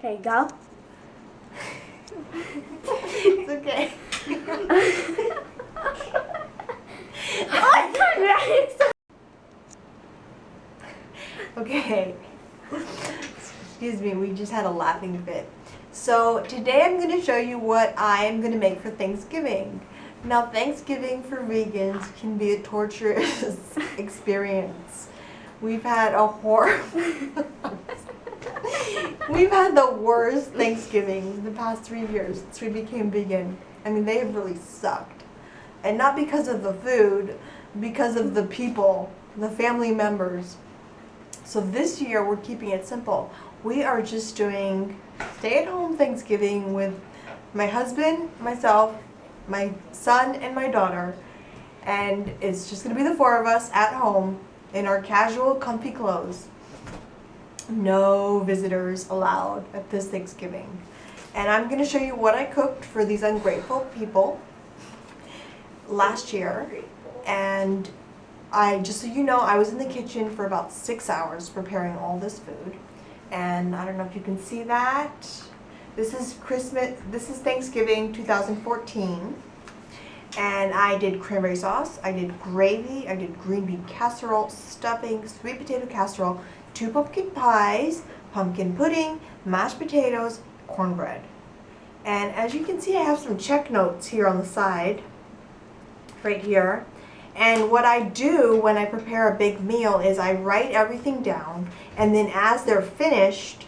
Okay, go. It's okay. Oh, it's not right. Okay. Excuse me, we just had a laughing fit. So today I'm going to show you what I'm going to make for Thanksgiving. Now Thanksgiving for vegans can be a torturous experience. We've had a We've had the worst Thanksgivings the past 3 years since we became vegan. I mean, they have really sucked. And not because of the food, because of the people, the family members. So this year we're keeping it simple. We are just doing stay-at-home Thanksgiving with my husband, myself, my son, and my daughter. And it's just going to be the 4 of us at home in our casual, comfy clothes. No visitors allowed at this Thanksgiving. And I'm going to show you what I cooked for these ungrateful people last year. And just so you know, I was in the kitchen for about 6 hours preparing all this food. And I don't know if you can see that. This is Thanksgiving 2014. And I did cranberry sauce, I did gravy, I did green bean casserole, stuffing, sweet potato casserole, 2 pumpkin pies, pumpkin pudding, mashed potatoes, cornbread. And as you can see, I have some check notes here on the side, right here. And what I do when I prepare a big meal is I write everything down, and then as they're finished,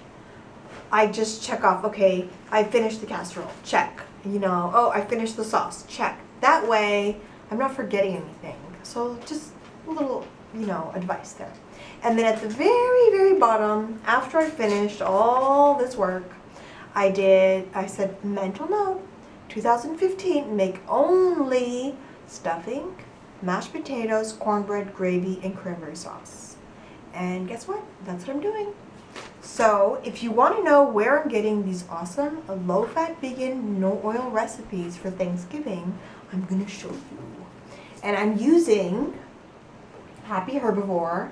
I just check off, okay, I finished the casserole, check. You know, oh, I finished the sauce, check. That way, I'm not forgetting anything. So just a little, advice there. And then at the very, very bottom, after I finished all this work, I said, mental note, 2015, make only stuffing, mashed potatoes, cornbread, gravy, and cranberry sauce. And guess what? That's what I'm doing. So if you want to know where I'm getting these awesome low-fat, vegan, no-oil recipes for Thanksgiving, I'm going to show you. And I'm using Happy Herbivore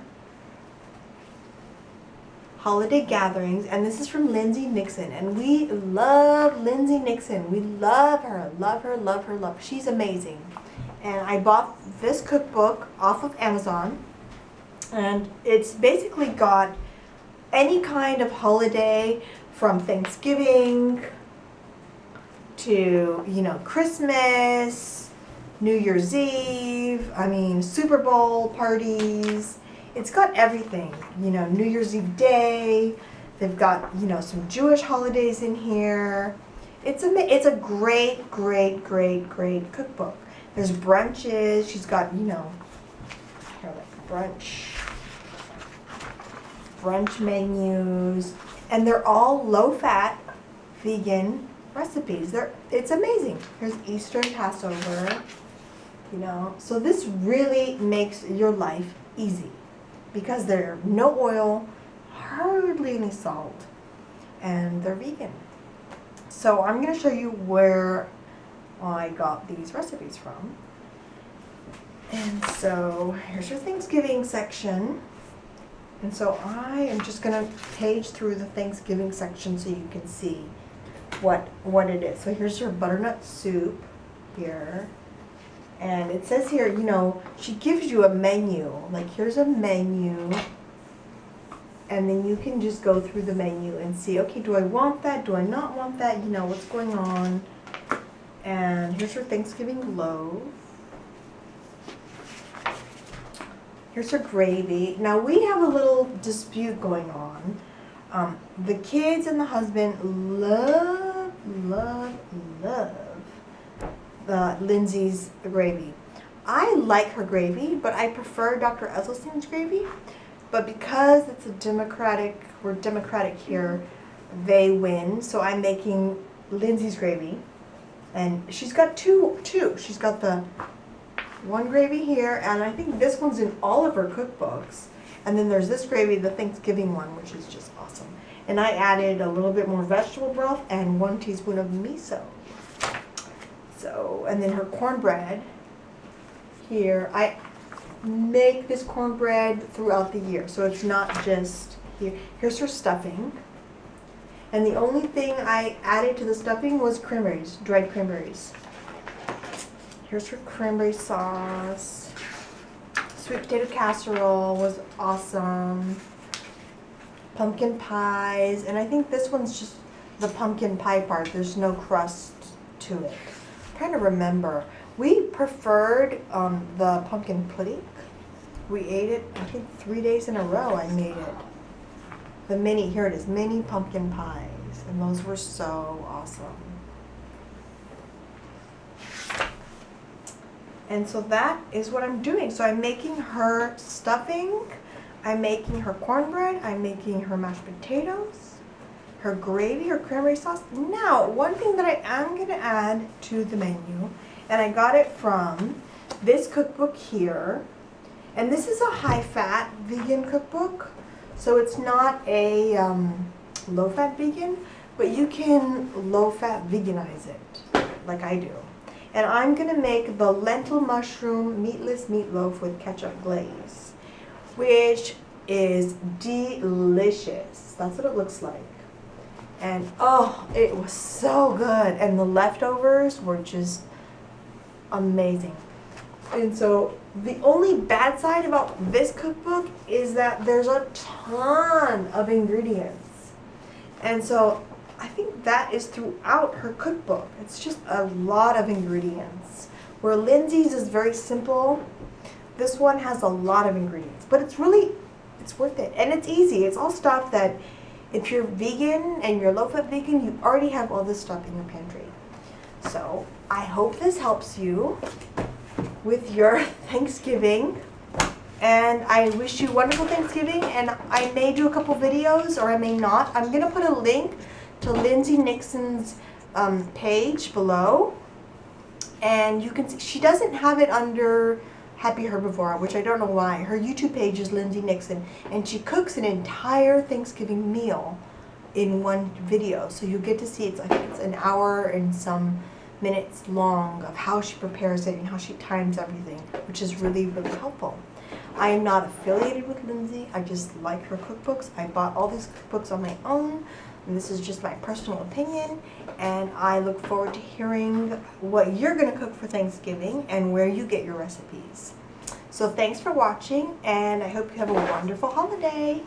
Holiday Gatherings, and this is from Lindsay Nixon. And we love Lindsay Nixon. We love her, love her, love her, love her. She's amazing. And I bought this cookbook off of Amazon, and it's basically got any kind of holiday from Thanksgiving to, Christmas, New Year's Eve, Super Bowl parties. It's got everything, New Year's Eve day. They've got, some Jewish holidays in here. It's a great, great, great, great cookbook. There's brunches. She's got, brunch menus, and they're all low-fat, vegan recipes. It's amazing. Here's Easter and Passover, So this really makes your life easy because they're no oil, hardly any salt, and they're vegan. So I'm going to show you where I got these recipes from. And so here's your Thanksgiving section. And so I am just going to page through the Thanksgiving section so you can see what it is. So here's your butternut soup here. And it says here, she gives you a menu. Like, here's a menu. And then you can just go through the menu and see, okay, do I want that? Do I not want that? What's going on? And here's your Thanksgiving loaf. Here's her gravy. Now we have a little dispute going on. The kids and the husband love Lindsay's gravy. I like her gravy, but I prefer Dr. Esselstyn's gravy. But because it's we're democratic here, they win. So I'm making Lindsay's gravy. And she's got two. She's got the one gravy here, and I think this one's in all of her cookbooks. And then there's this gravy, the Thanksgiving one, which is just awesome. And I added a little bit more vegetable broth and 1 teaspoon of miso. So, and then her cornbread here. I make this cornbread throughout the year, so it's not just here. Here's her stuffing. And the only thing I added to the stuffing was cranberries, dried cranberries. Here's her cranberry sauce. Sweet potato casserole was awesome. Pumpkin pies, and I think this one's just the pumpkin pie part. There's no crust to it. I'm trying to remember. We preferred the pumpkin pudding. We ate it, I think 3 days in a row I made it. The mini, here it is, mini pumpkin pies. And those were so awesome. And so that is what I'm doing. So I'm making her stuffing, I'm making her cornbread, I'm making her mashed potatoes, her gravy, her cranberry sauce. Now, one thing that I am going to add to the menu, and I got it from this cookbook here, and this is a high-fat vegan cookbook, so it's not a low-fat vegan, but you can low-fat veganize it, like I do. And I'm going to make the lentil mushroom meatless meatloaf with ketchup glaze, which is delicious. That's what it looks like. And oh, it was so good. And the leftovers were just amazing. And so the only bad side about this cookbook is that there's a ton of ingredients. And so I think that is throughout her cookbook. It's just a lot of ingredients. Where Lindsay's is very simple, this one has a lot of ingredients. But it's worth it. And it's easy. It's all stuff that if you're vegan and you're low-fat vegan, you already have all this stuff in your pantry. So I hope this helps you with your Thanksgiving. And I wish you wonderful Thanksgiving. And I may do a couple videos or I may not. I'm going to put a link to Lindsay Nixon's page below. And you can see, she doesn't have it under Happy Herbivore, which I don't know why. Her YouTube page is Lindsay Nixon, and she cooks an entire Thanksgiving meal in one video. So you get to see, I think it's an hour and some minutes long of how she prepares it and how she times everything, which is really, really helpful. I am not affiliated with Lindsay. I just like her cookbooks. I bought all these cookbooks on my own. And this is just my personal opinion, and I look forward to hearing what you're going to cook for Thanksgiving and where you get your recipes. So thanks for watching, and I hope you have a wonderful holiday.